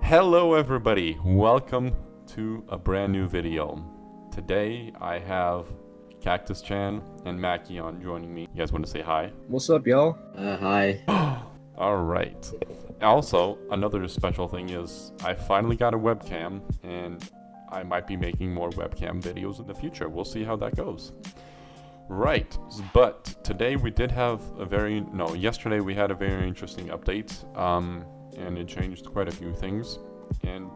Hello everybody, welcome to a brand new video. Today I have CactusChan and Machaon joining me. You guys want to say hi? What's up, y'all? Hi. Alright. Also, another special thing is I finally got a webcam and I might be making more webcam videos in the future. We'll see how that goes. Right, but today we did have yesterday we had a very interesting update. And it changed quite a few things. And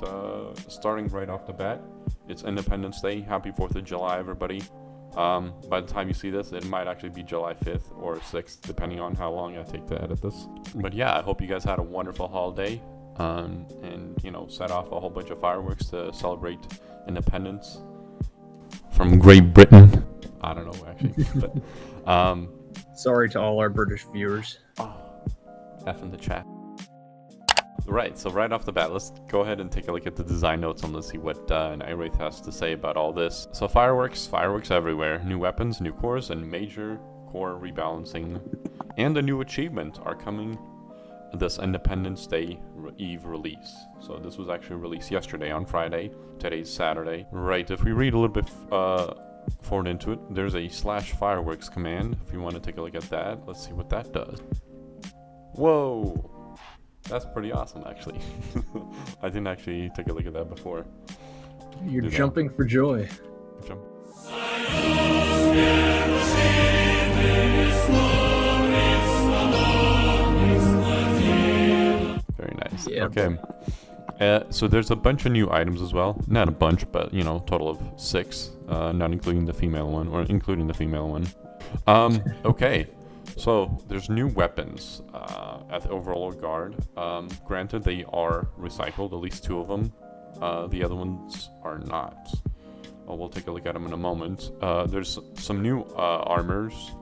starting right off the bat, it's Independence Day. Happy 4th of July, everybody. By the time you see this, it might actually be July 5th or 6th, depending on how long I take to edit this. But yeah, I hope you guys had a wonderful holiday. And, set off a whole bunch of fireworks to celebrate independence from Great Britain. I don't know, actually. But, Sorry to all our British viewers. F in the chat. Right, so right off the bat, let's go ahead and take a look at the design notes and let's see what Nightwraith has to say about all this. So fireworks everywhere, new weapons, new cores, and major core rebalancing. And a new achievement are coming this Independence Day Eve release. So this was actually released yesterday on Friday, today's Saturday. Right, if we read a little bit forward into it, there's a /fireworks command. If you want to take a look at that, let's see what that does. Whoa! That's pretty awesome, actually. I didn't actually take a look at that before. You're jumping for joy. Jump. Very nice. Yeah. Okay. So there's a bunch of new items as well. Not a bunch, but total of 6, not including the female one, or including the female one. Okay. So there's new weapons at the overall guard. Granted, they are recycled, at least 2 of them. The other ones are not. We'll take a look at them in a moment. There's some new armors.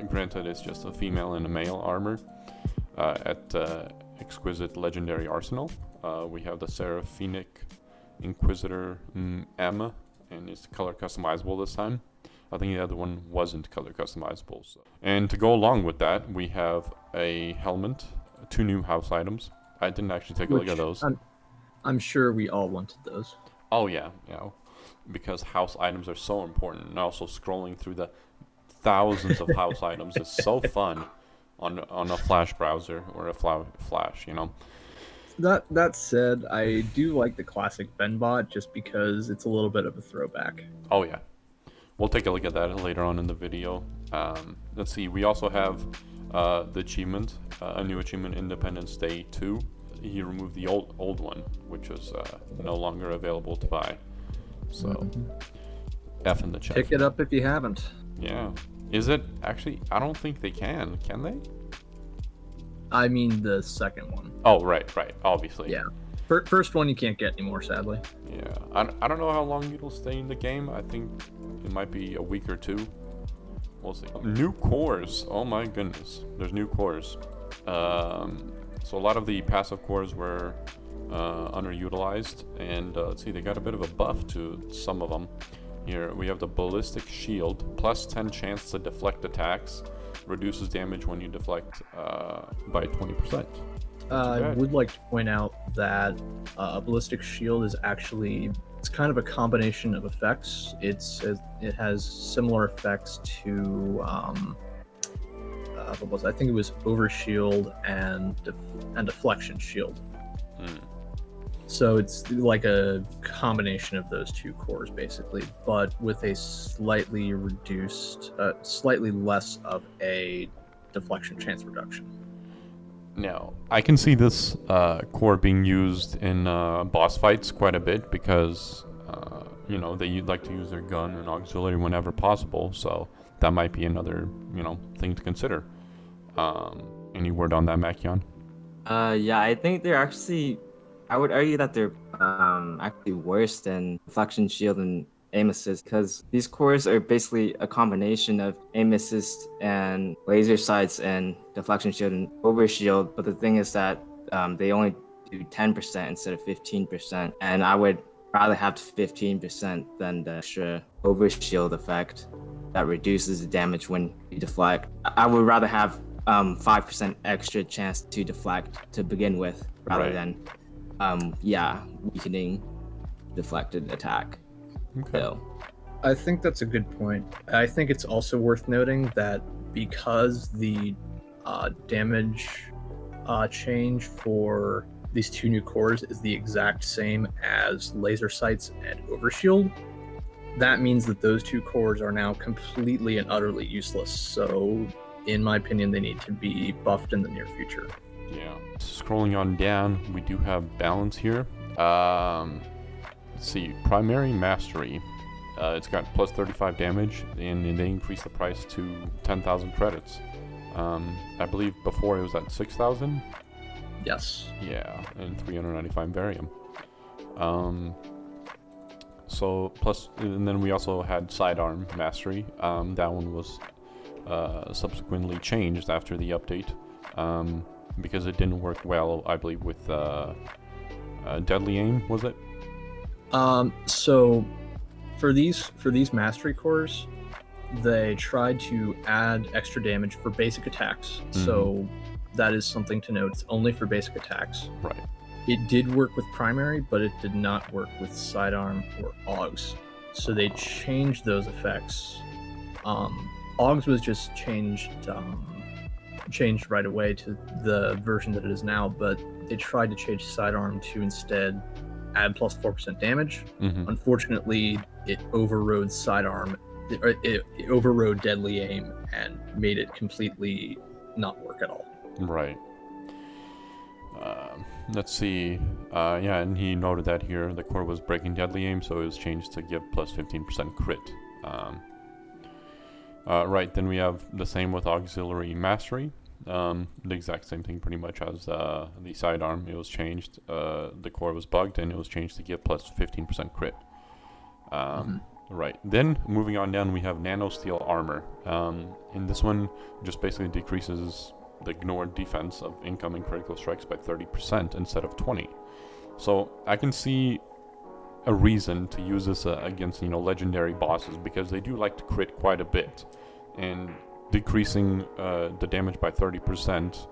Granted, it's just a female and a male armor at Exquisite Legendary Arsenal. We have the Seraphinic Inquisitor M, and it's color customizable this time. I think the other one wasn't color customizable. So. And to go along with that, we have a helmet, 2 new house items. I didn't actually take a look at those. I'm sure we all wanted those. Oh yeah, because house items are so important. And also scrolling through the thousands of house items is so fun on a Flash browser or a Flash, That said, I do like the classic Benbot just because it's a little bit of a throwback. Oh yeah. We'll take a look at that later on in the video. Let's see, we also have the achievement, a new achievement, Independence Day 2. He removed the old one, which is no longer available to buy. So, F in the chat. Pick it up if you haven't. Yeah. Is it? Actually, I don't think they can. Can they? I mean the second one. Oh, right, obviously. Yeah. First one you can't get anymore, sadly. Yeah. I don't know how long it'll stay in the game. I think it might be a week or 2. We'll see. New cores. Oh my goodness. There's new cores. So a lot of the passive cores were underutilized. And let's see, they got a bit of a buff to some of them. Here we have the Ballistic Shield. Plus 10 chance to deflect attacks. Reduces damage when you deflect by 20%. I would like to point out that Ballistic Shield is actually, it's kind of a combination of effects. It has similar effects to what was it? I think it was Overshield and Deflection Shield. So it's like a combination of those 2 cores basically, but with a slightly reduced, slightly less of a deflection chance reduction. Now, I can see this core being used in boss fights quite a bit because, they like to use their gun and auxiliary whenever possible. So that might be another, thing to consider. Any word on that, Machaon? Yeah, I think they're actually, I would argue that they're actually worse than Deflection Shield and Aim Assist, because these cores are basically a combination of Aim Assist and Laser Sights and Deflection Shield and Overshield, but the thing is that they only do 10% instead of 15%, and I would rather have 15% than the extra Overshield effect that reduces the damage when you deflect. I would rather have 5% extra chance to deflect to begin with, rather than yeah, weakening deflected attack. Okay. So, I think that's a good point. I think it's also worth noting that because the damage change for these two new cores is the exact same as laser sights and overshield, that means that those two cores are now completely and utterly useless. So, in my opinion, they need to be buffed in the near future. Yeah. Scrolling on down, we do have balance here. Let's see, primary mastery. It's got plus 35 damage, and they increased the price to 10,000 credits. I believe before it was at 6,000. Yes. Yeah, and 395 barium. So plus, and then we also had sidearm mastery. That one was subsequently changed after the update, because it didn't work well, I believe, with deadly aim. Was it? So for these mastery cores, they tried to add extra damage for basic attacks. So that is something to note. It's only for basic attacks. Right. It did work with primary, but it did not work with sidearm or AUGs. So they changed those effects. AUGs was just changed right away to the version that it is now, but they tried to change sidearm to instead add plus 4% damage. Unfortunately, it overrode sidearm. It overrode deadly aim and made it completely not work at all. Right. Let's see. Yeah, and he noted that here the core was breaking deadly aim, so it was changed to give plus 15% crit. Right, then we have the same with auxiliary mastery. The exact same thing pretty much as the sidearm. It was changed. The core was bugged, and it was changed to give plus 15% crit. Right, then moving on down, we have nano steel armor. And this one just basically decreases the ignored defense of incoming critical strikes by 30% instead of 20. So I can see a reason to use this against legendary bosses, because they do like to crit quite a bit, and decreasing the damage by 30%,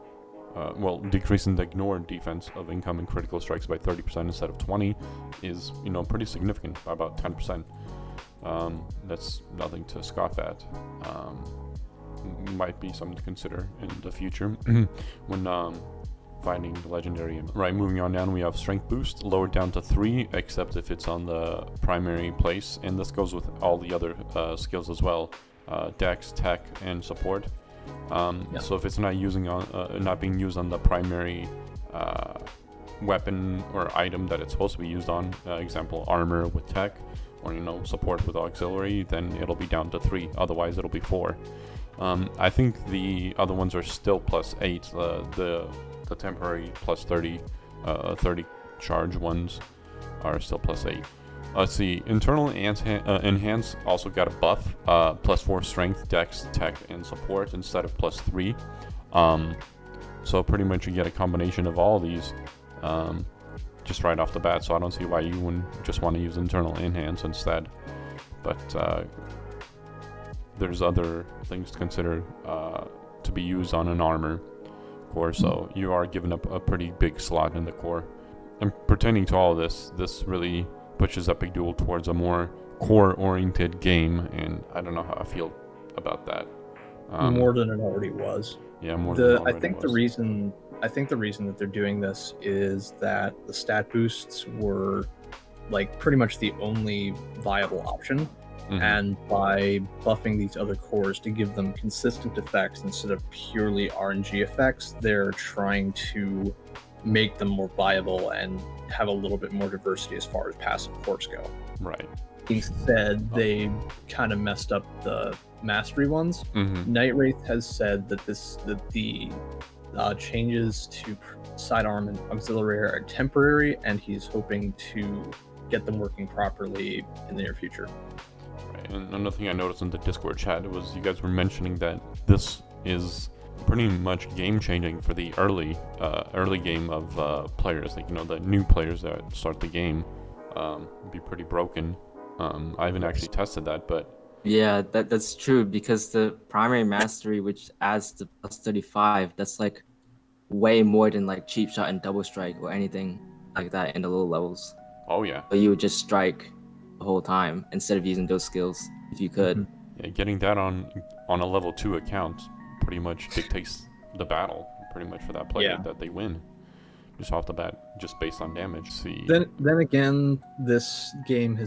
decreasing the ignored defense of incoming critical strikes by 30% instead of 20 is pretty significant, by about 10%. That's nothing to scoff at. Might be something to consider in the future when finding the legendary. Right, moving on down, we have strength boost lowered down to 3, except if it's on the primary place, and this goes with all the other skills as well, dex, tech, and support. So if it's not being used on the primary weapon or item that it's supposed to be used on, example armor with tech, or support with auxiliary, then it'll be down to 3. Otherwise, it'll be 4. I think the other ones are still plus 8. The temporary plus 30 charge ones are still plus 8. Let's see. Internal enhance also got a buff, plus 4 strength, dex, tech, and support instead of plus 3. So pretty much you get a combination of all these just right off the bat. So I don't see why you wouldn't just want to use internal enhance instead. But there's other things to consider to be used on an armor core, so you are given up a pretty big slot in the core. And pertaining to all this really pushes Epicduel towards a more core-oriented game, and I don't know how I feel about that. More than it already was. Yeah, more than it already I think was. the reason that they're doing this is that the stat boosts were pretty much the only viable option. And by buffing these other cores to give them consistent effects instead of purely RNG effects, they're trying to make them more viable and have a little bit more diversity as far as passive cores go. Right. Instead, they kind of messed up the mastery ones. Night Wraith has said that the changes to sidearm and auxiliary are temporary, and he's hoping to get them working properly in the near future. And another thing I noticed in the Discord chat was you guys were mentioning that this is pretty much game changing for the early game of players. The new players that start the game be pretty broken. I haven't actually tested that, but yeah, that's true, because the primary mastery, which adds the plus 35, that's way more than cheap shot and double strike or anything. like that in the low levels. Oh yeah. But you would just strike the whole time instead of using those skills if you could. Mhm. Yeah, getting that on a level 2 account pretty much dictates the battle pretty much for that player Yeah. that they win. Just off the bat, just based on damage. See. Then again, this game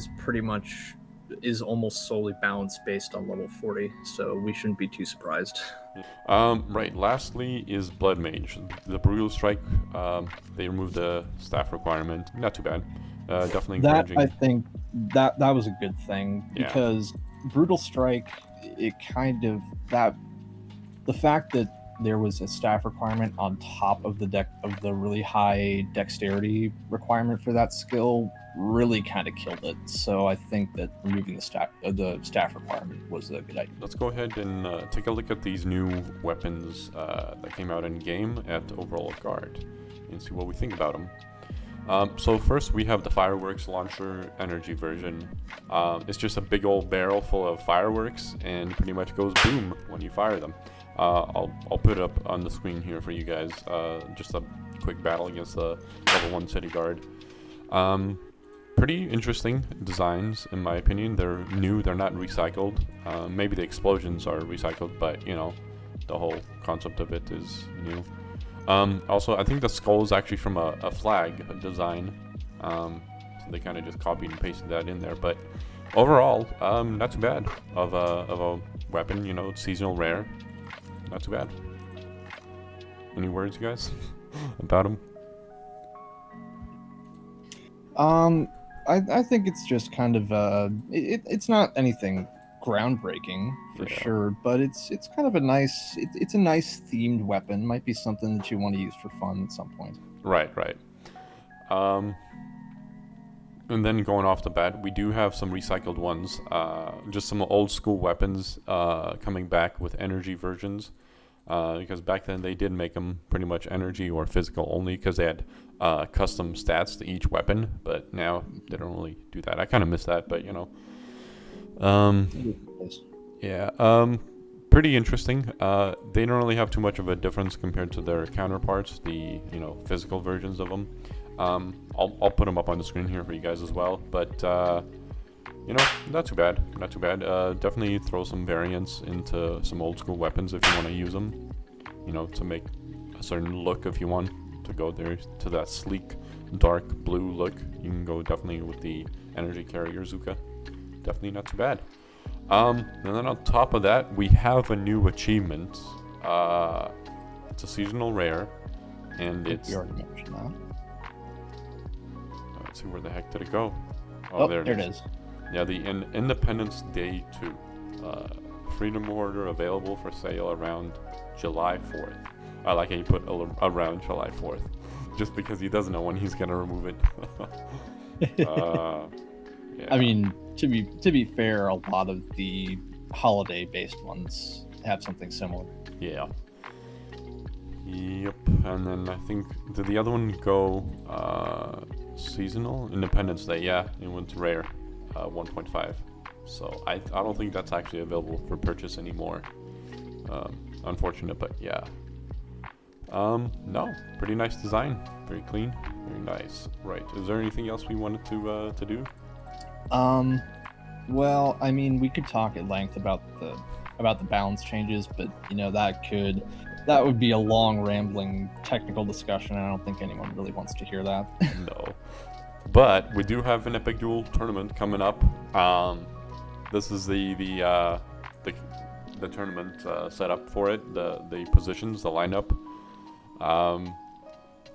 is almost solely balanced based on level 40, so we shouldn't be too surprised. Right. Lastly is Blood Mage. The Brutal Strike. They removed the staff requirement. Not too bad. Definitely That encouraging. I think that was a good thing Yeah. because Brutal Strike, it kind of the fact that there was a staff requirement on top of the really high dexterity requirement for that skill really kind of killed it. So I think that removing the staff requirement was a good idea. Let's go ahead and take a look at these new weapons that came out in game at Overall Guard and see what we think about them. So first we have the Fireworks Launcher Energy version. It's just a big old barrel full of fireworks and pretty much goes boom when you fire them. I'll put it up on the screen here for you guys. Just a quick battle against the level 1 city guard. Pretty interesting designs in my opinion. They're new, they're not recycled. Maybe the explosions are recycled, but you know, the whole concept of it is new. Also, I think the skull is actually from a flag design. So they kind of just copied and pasted that in there. But overall, not too bad of a weapon. You know, it's seasonal rare. Not too bad. Any words, you guys, about him? I think it's just kind of it's not anything groundbreaking for Yeah. sure, but it's kind of a nice it's a nice themed weapon. Might be something that you want to use for fun at some point. Right. And then going off the bat, we do have some recycled ones. Just some old school weapons coming back with energy versions. Because back then they did make them pretty much energy or physical only because they had custom stats to each weapon. But now they don't really do that. I kind of miss that, but you know. Yeah. Pretty interesting. They don't really have too much of a difference compared to their counterparts, the physical versions of them. I'll put them up on the screen here for you guys as well. But not too bad. Not too bad. Definitely throw some variants into some old school weapons if you want to use them. To make a certain look if you want to go there to that sleek, dark blue look. You can go definitely with the energy carrier Zuka. Definitely not too bad. And then on top of that, we have a new achievement. It's a seasonal rare, and it's. You already mentioned that. Let's see, where the heck did it go? Oh, there it is. Yeah, the Independence Day 2. Freedom Order available for sale around July 4th. I like how you put around July 4th. Just because he doesn't know when he's going to remove it. Yeah. I mean, to be fair, a lot of the holiday-based ones have something similar. Yeah. Yep. And then I think, did the other one go seasonal? Independence Day, yeah. It went rare, 1.5. So I don't think that's actually available for purchase anymore. Unfortunate, but yeah. No, pretty nice design. Very clean, very nice. Right. Is there anything else we wanted to do? Well, I mean, we could talk at length about the balance changes, but that would be a long, rambling technical discussion. I don't think anyone really wants to hear that. No. But we do have an Epicduel tournament coming up. This is the tournament setup for it. The positions, the lineup.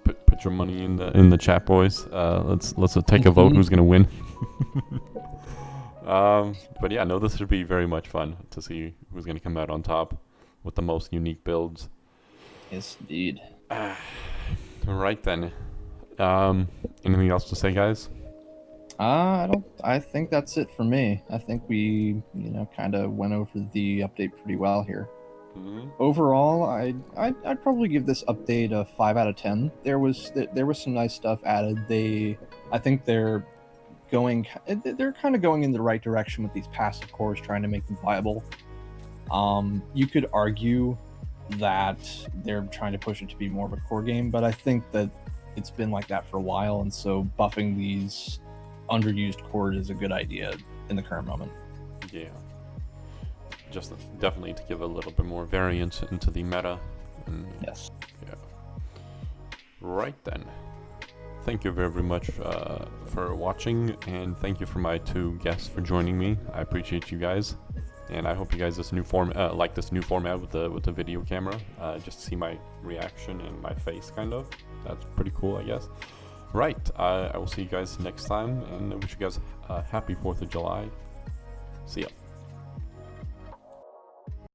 Put your money in the chat, boys. Let's take a vote who's gonna win. But yeah, no, this should be very much fun to see who's gonna come out on top with the most unique builds. Yes, indeed. Right then. Anything else to say, guys? I think that's it for me. I think we, kind of went over the update pretty well here. Mm-hmm. Overall, I'd probably give this update a 5 out of 10. There was some nice stuff added. I think they're kind of going in the right direction with these passive cores, trying to make them viable. You could argue that they're trying to push it to be more of a core game, but I think that it's been like that for a while, and so buffing these underused cores is a good idea in the current moment. Yeah. Just definitely to give a little bit more variance into the meta. And, Yes. yeah. Right then. Thank you very much for watching, and thank you for my 2 guests for joining me. I appreciate you guys, and I hope you guys like this new format with the video camera, just to see my reaction and my face, kind of. That's pretty cool, I guess. Right, I will see you guys next time, and I wish you guys a happy 4th of July. See ya.